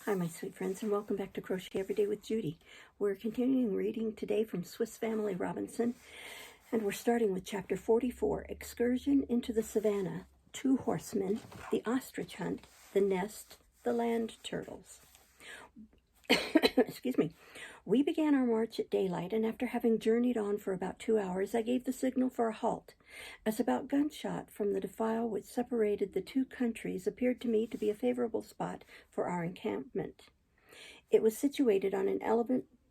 Hi, my sweet friends, and welcome back to Crochet Every Day with Judy. We're continuing reading today from Swiss Family Robinson, and we're starting with Chapter 44, Excursion into the Savanna, Two Horsemen, the Ostrich Hunt, the Nest, the Land Turtles. Excuse me. We began our march at daylight, and after having journeyed on for about 2 hours, I gave the signal for a halt, as about gunshot from the defile which separated the two countries appeared to me to be a favorable spot for our encampment. It was situated on an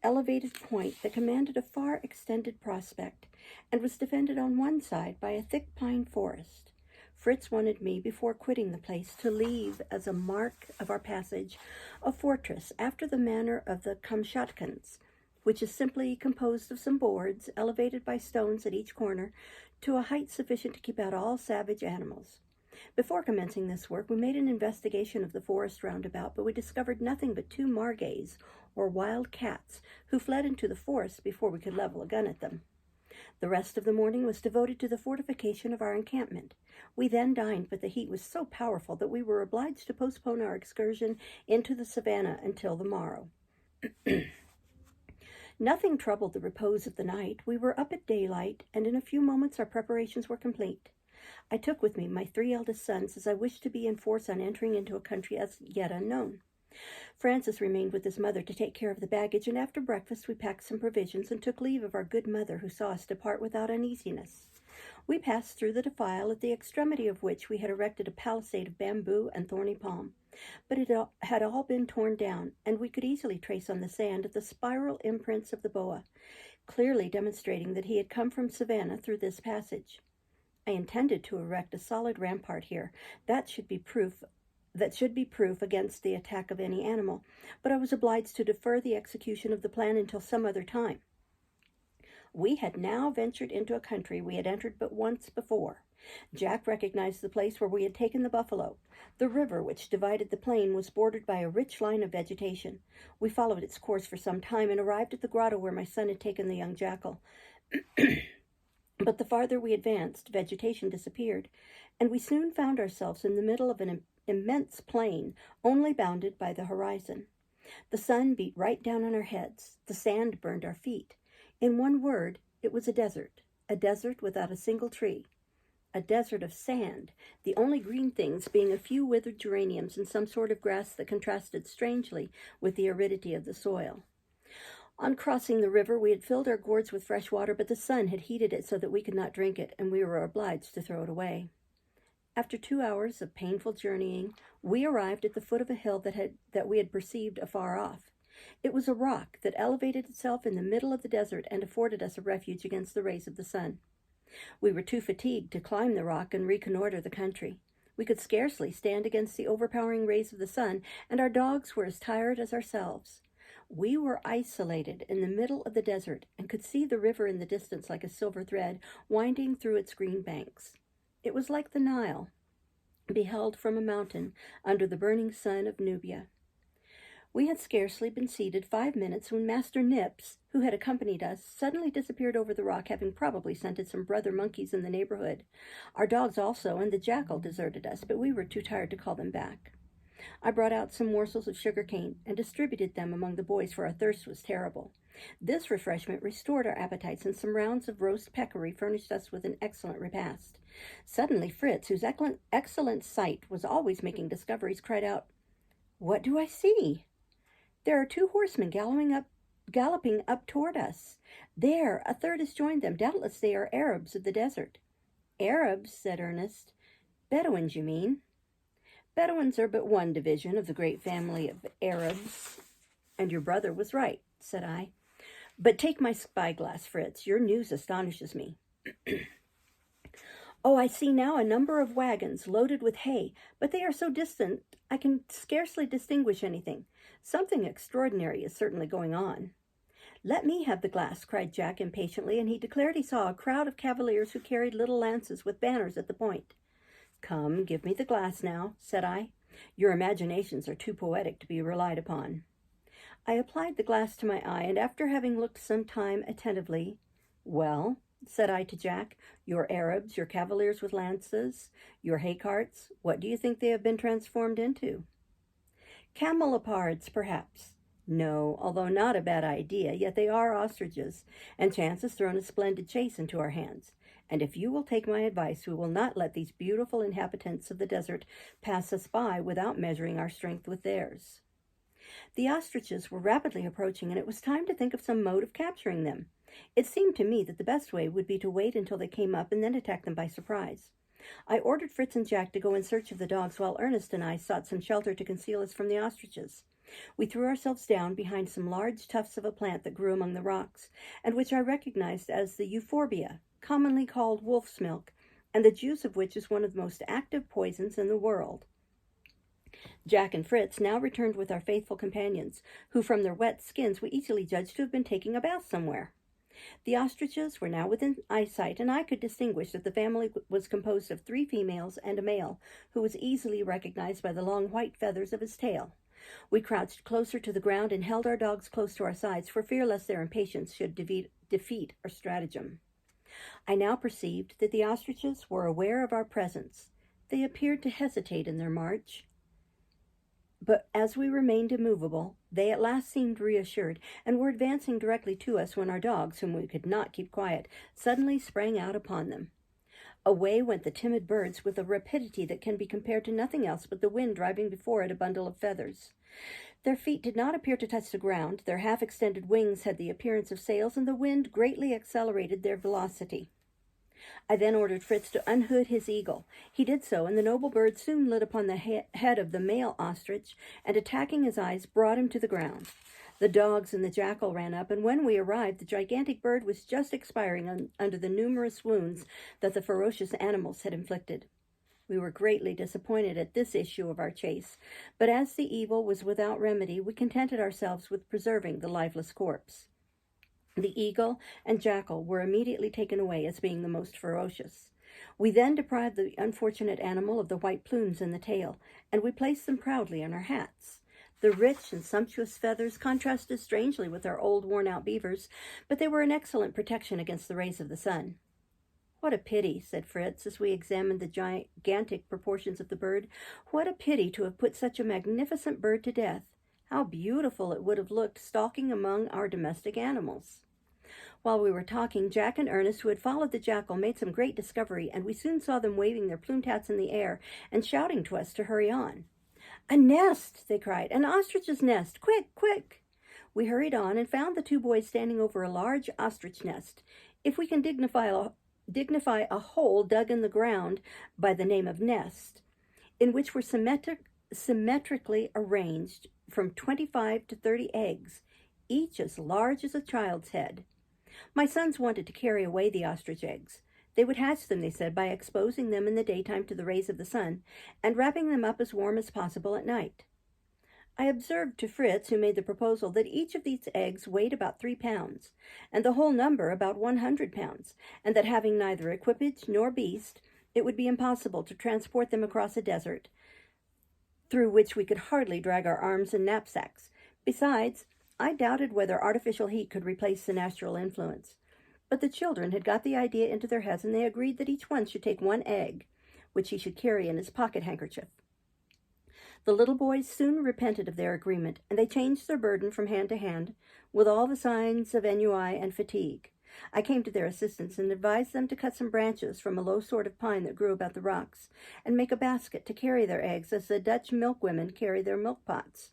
elevated point that commanded a far extended prospect, and was defended on one side by a thick pine forest. Fritz wanted me, before quitting the place, to leave as a mark of our passage a fortress after the manner of the Kamchatkans, which is simply composed of some boards, elevated by stones at each corner, to a height sufficient to keep out all savage animals. Before commencing this work, we made an investigation of the forest round about, but we discovered nothing but 2 margays, or wild cats, who fled into the forest before we could level a gun at them. The rest of the morning was devoted to the fortification of our encampment. We then dined, but the heat was so powerful that we were obliged to postpone our excursion into the savannah until the morrow. Nothing troubled the repose of the night. We were up at daylight, and in a few moments our preparations were complete. I took with me my 3 eldest sons, as I wished to be in force on entering into a country as yet unknown. Francis remained with his mother to take care of the baggage, and after breakfast we packed some provisions and took leave of our good mother, who saw us depart without uneasiness. We passed through the defile, at the extremity of which we had erected a palisade of bamboo and thorny palm, but it had all been torn down, and we could easily trace on the sand the spiral imprints of the boa, clearly demonstrating that he had come from Savanna through this passage. I intended to erect a solid rampart here. That should be proof against the attack of any animal, but I was obliged to defer the execution of the plan until some other time. We had now ventured into a country we had entered but once before. Jack recognized the place where we had taken the buffalo. The river which divided the plain was bordered by a rich line of vegetation. We followed its course for some time and arrived at the grotto where my son had taken the young jackal. But the farther we advanced, vegetation disappeared, and we soon found ourselves in the middle of an immense plain, only bounded by the horizon. The sun beat right down on our heads. The sand burned our feet. In one word, it was a desert without a single tree, a desert of sand, the only green things being a few withered geraniums and some sort of grass that contrasted strangely with the aridity of the soil. On crossing the river, we had filled our gourds with fresh water, but the sun had heated it so that we could not drink it, and we were obliged to throw it away. After 2 hours of painful journeying, we arrived at the foot of a hill that we had perceived afar off. It was a rock that elevated itself in the middle of the desert and afforded us a refuge against the rays of the sun. We were too fatigued to climb the rock and reconnoiter the country. We could scarcely stand against the overpowering rays of the sun, and our dogs were as tired as ourselves. We were isolated in the middle of the desert and could see the river in the distance like a silver thread winding through its green banks. It was like the Nile, beheld from a mountain under the burning sun of Nubia. We had scarcely been seated 5 minutes when Master Nips, who had accompanied us, suddenly disappeared over the rock, having probably scented some brother monkeys in the neighborhood. Our dogs also and the jackal deserted us, but we were too tired to call them back. I brought out some morsels of sugar cane and distributed them among the boys, for our thirst was terrible. This refreshment restored our appetites, and some rounds of roast peccary furnished us with an excellent repast. Suddenly Fritz, whose excellent sight was always making discoveries, cried out, "What do I see? There are 2 horsemen galloping up toward us. There, a third has joined them. Doubtless they are Arabs of the desert." "Arabs?" said Ernest. "Bedouins, you mean?" "Bedouins are but one division of the great family of Arabs, and your brother was right," said I. "But take my spyglass, Fritz. Your news astonishes me." "Oh, I see now a number of wagons loaded with hay, but they are so distant I can scarcely distinguish anything. Something extraordinary is certainly going on." "Let me have the glass," cried Jack impatiently, and he declared he saw a crowd of cavaliers who carried little lances with banners at the point. "Come, give me the glass now," said I. "Your imaginations are too poetic to be relied upon." I applied the glass to my eye, and after having looked some time attentively, "Well," said I to Jack, "your Arabs, your cavaliers with lances, your hay carts, what do you think they have been transformed into?" Camelopards, perhaps. No, although not a bad idea, yet they are ostriches, and chance has thrown a splendid chase into our hands. And if you will take my advice, we will not let these beautiful inhabitants of the desert pass us by without measuring our strength with theirs. The ostriches were rapidly approaching, and it was time to think of some mode of capturing them. It seemed to me that the best way would be to wait until they came up and then attack them by surprise. I ordered Fritz and Jack to go in search of the dogs, while Ernest and I sought some shelter to conceal us from the ostriches. We threw ourselves down behind some large tufts of a plant that grew among the rocks, and which I recognized as the euphorbia, commonly called wolf's milk, and the juice of which is one of the most active poisons in the world. Jack and Fritz now returned with our faithful companions, who from their wet skins we easily judged to have been taking a bath somewhere. The ostriches were now within eyesight, and I could distinguish that the family was composed of 3 females and a male, who was easily recognized by the long white feathers of his tail. We crouched closer to the ground and held our dogs close to our sides, for fear lest their impatience should defeat our stratagem. I now perceived that the ostriches were aware of our presence. They appeared to hesitate in their march, but as we remained immovable, they at last seemed reassured, and were advancing directly to us when our dogs, whom we could not keep quiet, suddenly sprang out upon them. Away went the timid birds with a rapidity that can be compared to nothing else but the wind driving before it a bundle of feathers. Their feet did not appear to touch the ground, their half-extended wings had the appearance of sails, and the wind greatly accelerated their velocity. I then ordered Fritz to unhood his eagle. He did so, and the noble bird soon lit upon the head of the male ostrich, and attacking his eyes, brought him to the ground. The dogs and the jackal ran up, and when we arrived, the gigantic bird was just expiring under the numerous wounds that the ferocious animals had inflicted. We were greatly disappointed at this issue of our chase, but as the evil was without remedy, we contented ourselves with preserving the lifeless corpse. The eagle and jackal were immediately taken away as being the most ferocious. We then deprived the unfortunate animal of the white plumes in the tail, and we placed them proudly on our hats. The rich and sumptuous feathers contrasted strangely with our old worn-out beavers, but they were an excellent protection against the rays of the sun. "What a pity," said Fritz, as we examined the gigantic proportions of the bird. "What a pity to have put such a magnificent bird to death. How beautiful it would have looked stalking among our domestic animals." While we were talking, Jack and Ernest, who had followed the jackal, made some great discovery, and we soon saw them waving their plumed hats in the air and shouting to us to hurry on. "A nest!" they cried. "An ostrich's nest! Quick, quick!" We hurried on and found the 2 boys standing over a large ostrich nest. If we can dignify a hole dug in the ground by the name of nest, in which were symmetrically arranged from 25 to 30 eggs, each as large as a child's head. My sons wanted to carry away the ostrich eggs. They would hatch them, they said, by exposing them in the daytime to the rays of the sun, and wrapping them up as warm as possible at night. I observed to Fritz, who made the proposal, that each of these eggs weighed about 3 pounds, and the whole number about 100 pounds, and that having neither equipage nor beast, it would be impossible to transport them across a desert, through which we could hardly drag our arms and knapsacks. Besides, I doubted whether artificial heat could replace the natural influence. But the children had got the idea into their heads, and they agreed that each one should take 1 egg, which he should carry in his pocket handkerchief. The little boys soon repented of their agreement, and they changed their burden from hand to hand, with all the signs of ennui and fatigue. I came to their assistance and advised them to cut some branches from a low sort of pine that grew about the rocks, and make a basket to carry their eggs, as the Dutch milkwomen carry their milk pots.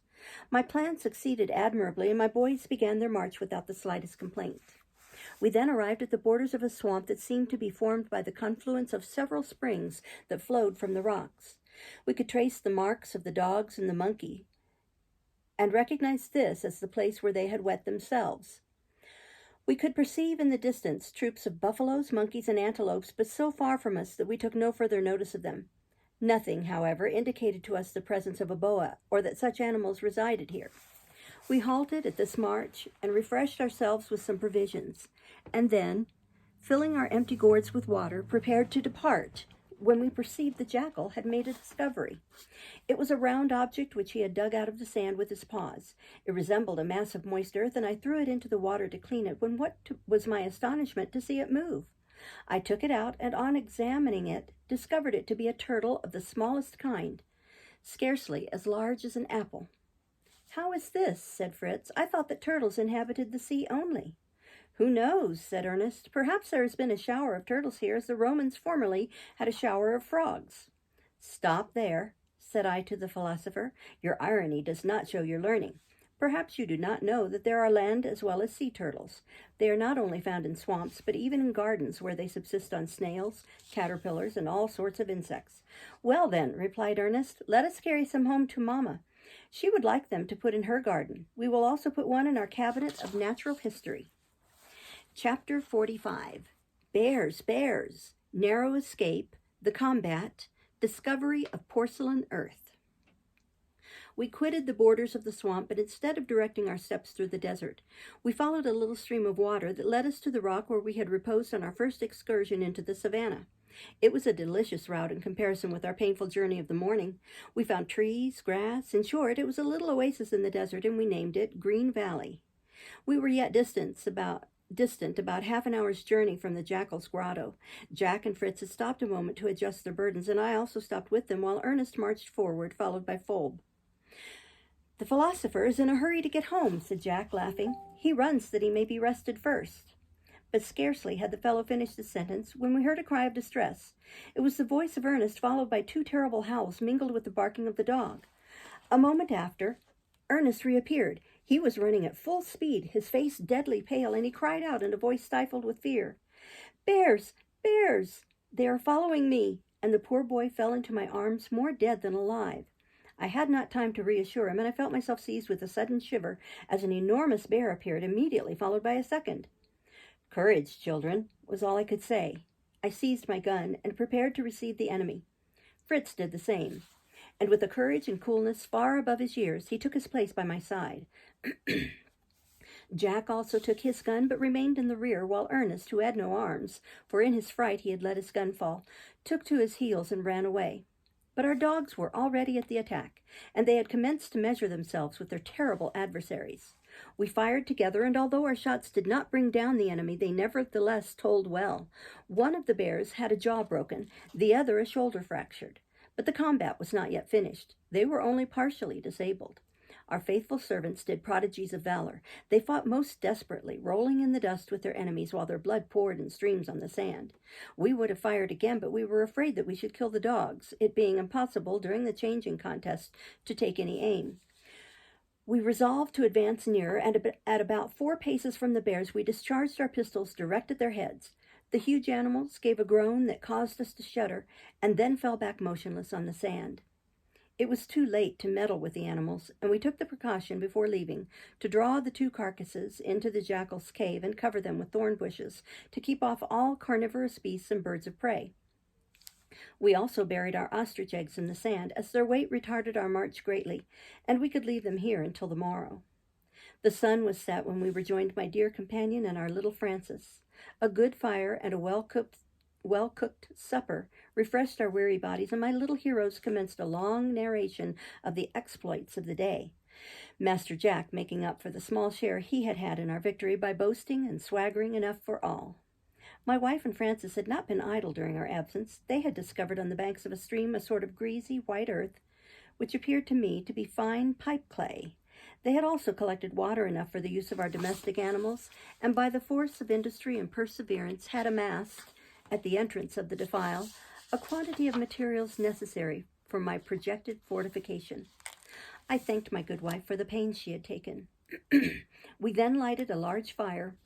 My plan succeeded admirably, and my boys began their march without the slightest complaint. We then arrived at the borders of a swamp that seemed to be formed by the confluence of several springs that flowed from the rocks. We could trace the marks of the dogs and the monkey, and recognized this as the place where they had wet themselves. We could perceive in the distance troops of buffaloes, monkeys, and antelopes, but so far from us that we took no further notice of them. Nothing, however, indicated to us the presence of a boa, or that such animals resided here. We halted at this march and refreshed ourselves with some provisions, and then, filling our empty gourds with water, prepared to depart, when we perceived the jackal had made a discovery. It was a round object which he had dug out of the sand with his paws. It resembled a mass of moist earth, and I threw it into the water to clean it, when what was my astonishment to see it move. I took it out, and on examining it, discovered it to be a turtle of the smallest kind, scarcely as large as an apple. "How is this?" said Fritz. "I thought that turtles inhabited the sea only." "Who knows?" said Ernest. "Perhaps there has been a shower of turtles here, as the Romans formerly had a shower of frogs." "Stop there," said I to the philosopher. "Your irony does not show your learning. Perhaps you do not know that there are land as well as sea turtles. They are not only found in swamps, but even in gardens where they subsist on snails, caterpillars, and all sorts of insects." "Well, then," replied Ernest, "let us carry some home to Mamma. She would like them to put in her garden. We will also put one in our cabinet of natural history." Chapter 45. Bears, Bears, Narrow Escape, The Combat, Discovery of Porcelain Earth. We quitted the borders of the swamp, but instead of directing our steps through the desert, we followed a little stream of water that led us to the rock where we had reposed on our first excursion into the Savanna. It was a delicious route in comparison with our painful journey of the morning. We found trees, grass. In short, it was a little oasis in the desert, and we named it Green Valley. We were yet distant about half an hour's journey from the Jackal's grotto. Jack and Fritz had stopped a moment to adjust their burdens, and I also stopped with them while Ernest marched forward, followed by Phoebe. "The philosopher is in a hurry to get home," said Jack, laughing. "He runs that he may be rested first." But scarcely had the fellow finished his sentence when we heard a cry of distress. It was the voice of Ernest, followed by two terrible howls mingled with the barking of the dog. A moment after, Ernest reappeared. He was running at full speed, his face deadly pale, and he cried out in a voice stifled with fear, "Bears! Bears! They are following me!" And the poor boy fell into my arms more dead than alive. I had not time to reassure him, and I felt myself seized with a sudden shiver as an enormous bear appeared, immediately followed by a second. "Courage, children," was all I could say. I seized my gun and prepared to receive the enemy. Fritz did the same, and with a courage and coolness far above his years, he took his place by my side. Jack also took his gun, but remained in the rear, while Ernest, who had no arms, for in his fright he had let his gun fall, took to his heels and ran away. But our dogs were already at the attack, and they had commenced to measure themselves with their terrible adversaries. We fired together, and although our shots did not bring down the enemy, they nevertheless told well. One of the bears had a jaw broken, the other a shoulder fractured. But the combat was not yet finished. They were only partially disabled. Our faithful servants did prodigies of valor. They fought most desperately, rolling in the dust with their enemies while their blood poured in streams on the sand. We would have fired again, but we were afraid that we should kill the dogs, it being impossible during the changing contest to take any aim. We resolved to advance nearer, and at about 4 paces from the bears, we discharged our pistols direct at their heads. The huge animals gave a groan that caused us to shudder, and then fell back motionless on the sand. It was too late to meddle with the animals, and we took the precaution before leaving to draw the 2 carcasses into the jackal's cave and cover them with thorn bushes to keep off all carnivorous beasts and birds of prey. We also buried our ostrich eggs in the sand, as their weight retarded our march greatly, and we could leave them here until the morrow. The sun was set when we rejoined my dear companion and our little Francis. A good fire and a well-cooked supper refreshed our weary bodies, and my little heroes commenced a long narration of the exploits of the day, Master Jack making up for the small share he had had in our victory by boasting and swaggering enough for all. My wife and Francis had not been idle during our absence. They had discovered on the banks of a stream a sort of greasy white earth, which appeared to me to be fine pipe clay. They had also collected water enough for the use of our domestic animals, and by the force of industry and perseverance had amassed, at the entrance of the defile, a quantity of materials necessary for my projected fortification. I thanked my good wife for the pains she had taken. We then lighted a large fire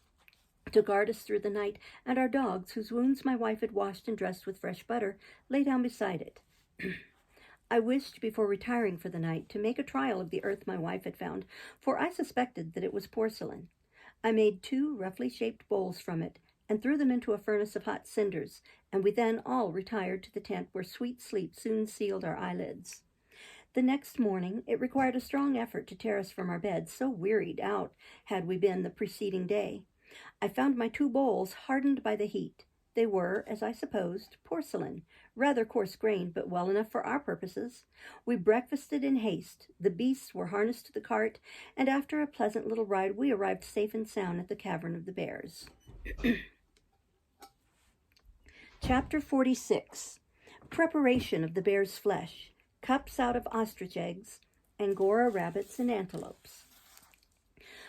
to guard us through the night, and our dogs, whose wounds my wife had washed and dressed with fresh butter, lay down beside it. I wished, before retiring for the night, to make a trial of the earth my wife had found, for I suspected that it was porcelain. I made 2 roughly shaped bowls from it, and threw them into a furnace of hot cinders, and we then all retired to the tent, where sweet sleep soon sealed our eyelids. The next morning it required a strong effort to tear us from our beds, so wearied out had we been the preceding day. I found my 2 bowls hardened by the heat. They were, as I supposed, porcelain, rather coarse-grained, but well enough for our purposes. We breakfasted in haste. The beasts were harnessed to the cart, and after a pleasant little ride we arrived safe and sound at the Cavern of the Bears. Chapter 46. Preparation of the bear's flesh. Cups out of ostrich eggs. Angora rabbits and antelopes.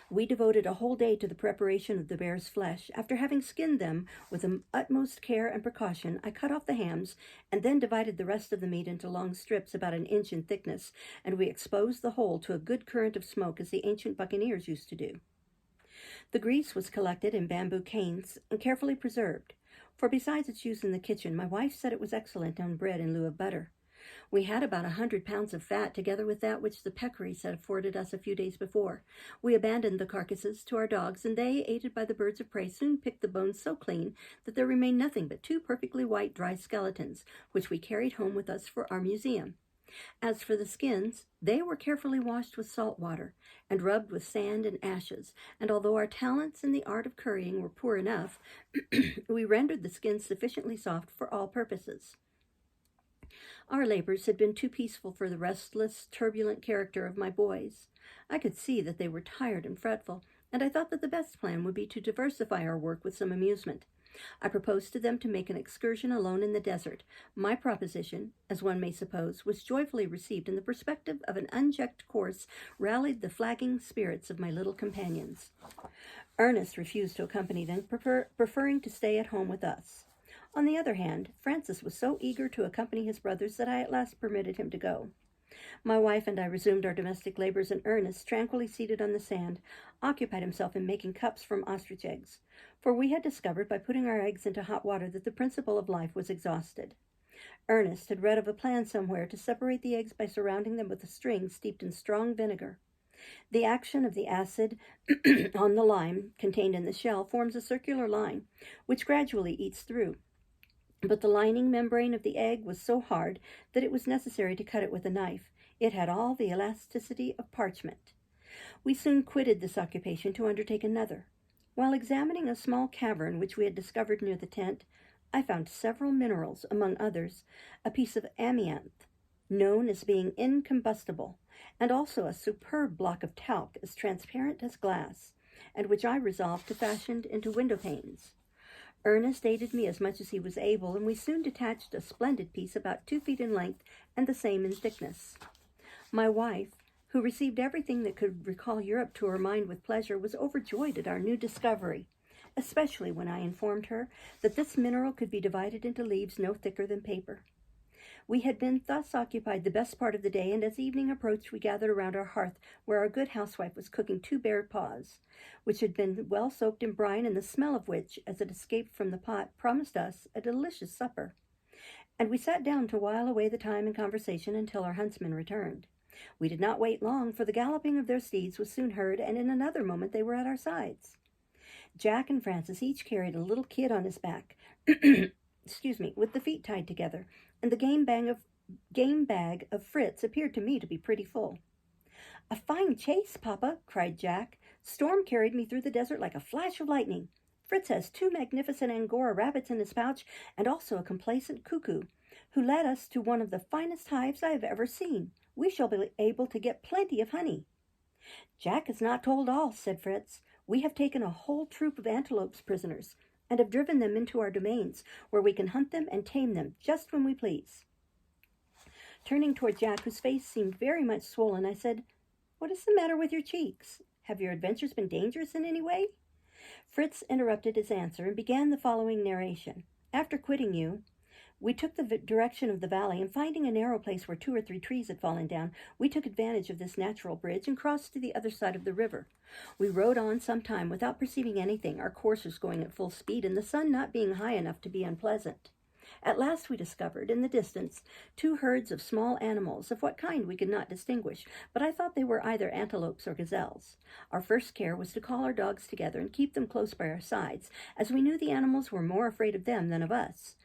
We devoted a whole day to the preparation of the bear's flesh. After having skinned them with the utmost care and precaution, I cut off the hams and then divided the rest of the meat into long strips about an inch in thickness, and we exposed the whole to a good current of smoke as the ancient buccaneers used to do. The grease was collected in bamboo canes and carefully preserved, for besides its use in the kitchen, my wife said it was excellent on bread in lieu of butter. We had about 100 pounds of fat, together with that which the peccaries had afforded us a few days before. We abandoned the carcasses to our dogs, and they, aided by the birds of prey, soon picked the bones so clean that there remained nothing but 2 perfectly white dry skeletons, which we carried home with us for our museum. As for the skins, they were carefully washed with salt water and rubbed with sand and ashes, and although our talents in the art of currying were poor enough, we rendered the skins sufficiently soft for all purposes. Our labors had been too peaceful for the restless, turbulent character of my boys. I could see that they were tired and fretful, and I thought that the best plan would be to diversify our work with some amusement. I proposed to them to make an excursion alone in the desert. My proposition, as one may suppose, was joyfully received, and the perspective of an unchecked course rallied the flagging spirits of my little companions. Ernest refused to accompany them, preferring to stay at home with us. On the other hand, Francis was so eager to accompany his brothers that I at last permitted him to go. My wife and I resumed our domestic labors, and Ernest, tranquilly seated on the sand, occupied himself in making cups from ostrich eggs, for we had discovered by putting our eggs into hot water that the principle of life was exhausted. Ernest had read of a plan somewhere to separate the eggs by surrounding them with a string steeped in strong vinegar. The action of the acid on the lime contained in the shell forms a circular line, which gradually eats through. But the lining membrane of the egg was so hard that it was necessary to cut it with a knife. It had all the elasticity of parchment. We soon quitted this occupation to undertake another. While examining a small cavern which we had discovered near the tent, I found several minerals, among others, a piece of amianth, known as being incombustible, and also a superb block of talc as transparent as glass, and which I resolved to fashion into window panes. Ernest aided me as much as he was able, and we soon detached a splendid piece about 2 feet in length and the same in thickness. My wife, who received everything that could recall Europe to her mind with pleasure, was overjoyed at our new discovery, especially when I informed her that this mineral could be divided into leaves no thicker than paper. We had been thus occupied the best part of the day, and as evening approached we gathered around our hearth, where our good housewife was cooking 2 bear paws, which had been well soaked in brine, and the smell of which, as it escaped from the pot, promised us a delicious supper. And we sat down to while away the time in conversation until our huntsmen returned. We did not wait long, for the galloping of their steeds was soon heard, and in another moment they were at our sides. Jack and Francis each carried a little kid on his back, with the feet tied together, and the game bag of Fritz appeared to me to be pretty full. "A fine chase, Papa," cried Jack. "Storm carried me through the desert like a flash of lightning. Fritz has 2 magnificent Angora rabbits in his pouch, and also a complacent cuckoo, who led us to one of the finest hives I have ever seen. We shall be able to get plenty of honey." "Jack has not told all," said Fritz. "We have taken a whole troop of antelopes prisoners, and have driven them into our domains, where we can hunt them and tame them just when we please." Turning toward Jack, whose face seemed very much swollen, I said, "What is the matter with your cheeks? Have your adventures been dangerous in any way?" Fritz interrupted his answer and began the following narration. "After quitting you, we took the direction of the valley, and finding a narrow place where 2 or 3 trees had fallen down, we took advantage of this natural bridge and crossed to the other side of the river. We rode on some time without perceiving anything, our coursers going at full speed, and the sun not being high enough to be unpleasant. At last we discovered, in the distance, 2 herds of small animals, of what kind we could not distinguish, but I thought they were either antelopes or gazelles. Our first care was to call our dogs together and keep them close by our sides, as we knew the animals were more afraid of them than of us.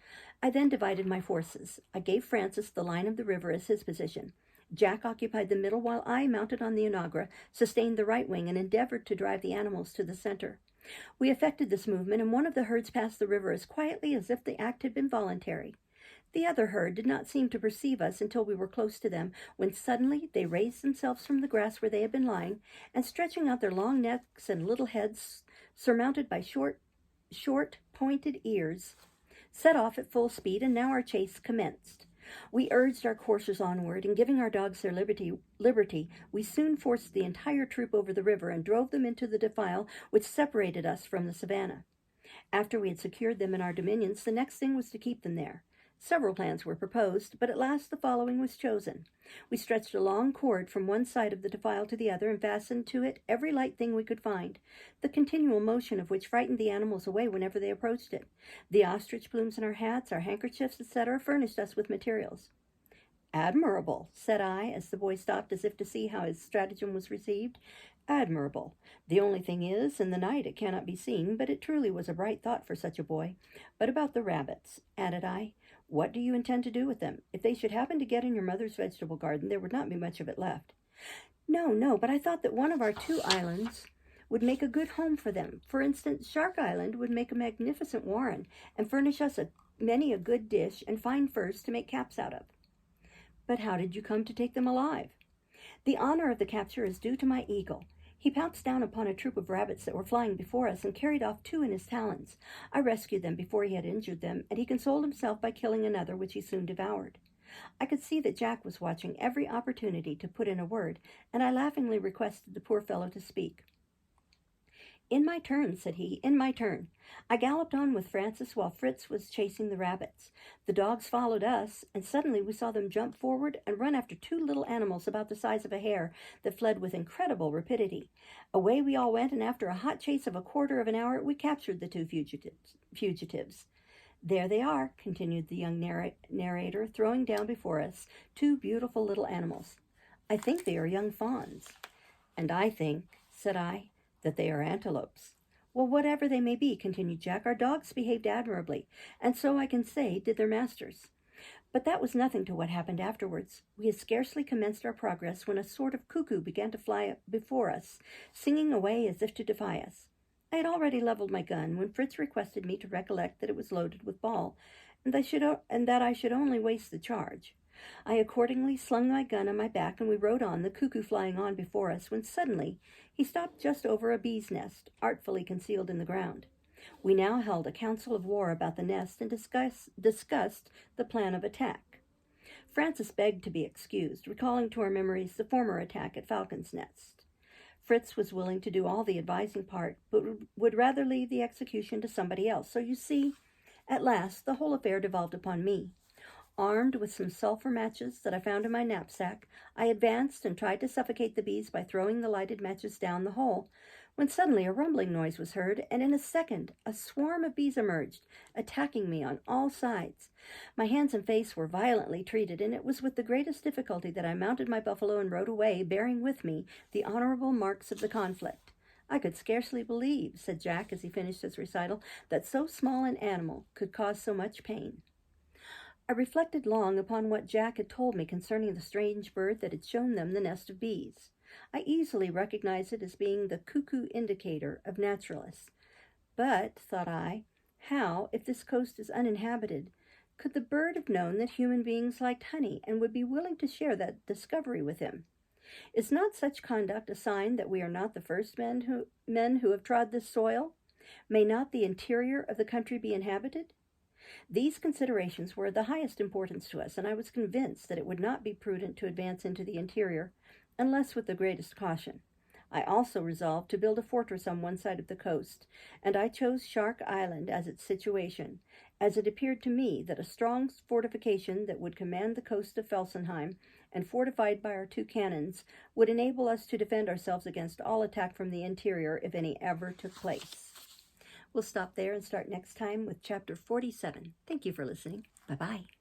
I then divided my forces. I gave Francis the line of the river as his position. Jack occupied the middle, while I, mounted on the Angora, sustained the right wing and endeavored to drive the animals to the center. We effected this movement, and one of the herds passed the river as quietly as if the act had been voluntary. The other herd did not seem to perceive us until we were close to them, when suddenly they raised themselves from the grass where they had been lying, and stretching out their long necks and little heads, surmounted by short, pointed ears, set off at full speed, and now our chase commenced. We urged our coursers onward, and giving our dogs their liberty, we soon forced the entire troop over the river and drove them into the defile which separated us from the savannah. After we had secured them in our dominions, the next thing was to keep them there. Several plans were proposed, but at last the following was chosen. We stretched a long cord from one side of the defile to the other and fastened to it every light thing we could find, the continual motion of which frightened the animals away whenever they approached it. The ostrich plumes in our hats, our handkerchiefs, etc., furnished us with materials. "Admirable," said I, as the boy stopped as if to see how his stratagem was received. "Admirable. The only thing is, in the night it cannot be seen, but it truly was a bright thought for such a boy. But about the rabbits," added I, "what do you intend to do with them? If they should happen to get in your mother's vegetable garden, there would not be much of it left." No, but I thought that one of our 2 islands would make a good home for them. For instance, Shark Island would make a magnificent warren and furnish us many a good dish and fine furs to make caps out of." "But how did you come to take them alive?" "The honor of the capture is due to my eagle. He pounced down upon a troop of rabbits that were flying before us and carried off 2 in his talons. I rescued them before he had injured them, and he consoled himself by killing another, which he soon devoured." I could see that Jack was watching every opportunity to put in a word, and I laughingly requested the poor fellow to speak. "In my turn," said he, "in my turn. I galloped on with Francis while Fritz was chasing the rabbits. The dogs followed us, and suddenly we saw them jump forward and run after 2 little animals about the size of a hare that fled with incredible rapidity. Away we all went, and after a hot chase of a quarter of an hour, we captured the 2 fugitives. There they are," continued the young narrator, throwing down before us 2 beautiful little animals. "I think they are young fawns." "And I think," said I, "that they are antelopes." "Well, whatever they may be," continued Jack, "our dogs behaved admirably, and so I can say did their masters. But that was nothing to what happened afterwards. We had scarcely commenced our progress when a sort of cuckoo began to fly before us, singing away as if to defy us. I had already leveled my gun when Fritz requested me to recollect that it was loaded with ball, and that I should only waste the charge. I accordingly slung my gun on my back, and we rode on, the cuckoo flying on before us, when suddenly he stopped just over a bee's nest, artfully concealed in the ground. We now held a council of war about the nest and discussed the plan of attack. Francis begged to be excused, recalling to our memories the former attack at Falcon's Nest. Fritz was willing to do all the advising part, but would rather leave the execution to somebody else. So you see, at last the whole affair devolved upon me. Armed with some sulphur matches that I found in my knapsack, I advanced and tried to suffocate the bees by throwing the lighted matches down the hole, when suddenly a rumbling noise was heard, and in a second a swarm of bees emerged, attacking me on all sides. My hands and face were violently treated, and it was with the greatest difficulty that I mounted my buffalo and rode away, bearing with me the honorable marks of the conflict. "I could scarcely believe," said Jack as he finished his recital, "that so small an animal could cause so much pain." I reflected long upon what Jack had told me concerning the strange bird that had shown them the nest of bees. I easily recognized it as being the cuckoo indicator of naturalists. But, thought I, how, if this coast is uninhabited, could the bird have known that human beings liked honey and would be willing to share that discovery with him? Is not such conduct a sign that we are not the first men who have trod this soil? May not the interior of the country be inhabited? These considerations were of the highest importance to us, and I was convinced that it would not be prudent to advance into the interior, unless with the greatest caution. I also resolved to build a fortress on one side of the coast, and I chose Shark Island as its situation, as it appeared to me that a strong fortification that would command the coast of Felsenheim, and fortified by our 2 cannons, would enable us to defend ourselves against all attack from the interior, if any ever took place. We'll stop there and start next time with Chapter 47. Thank you for listening. Bye-bye.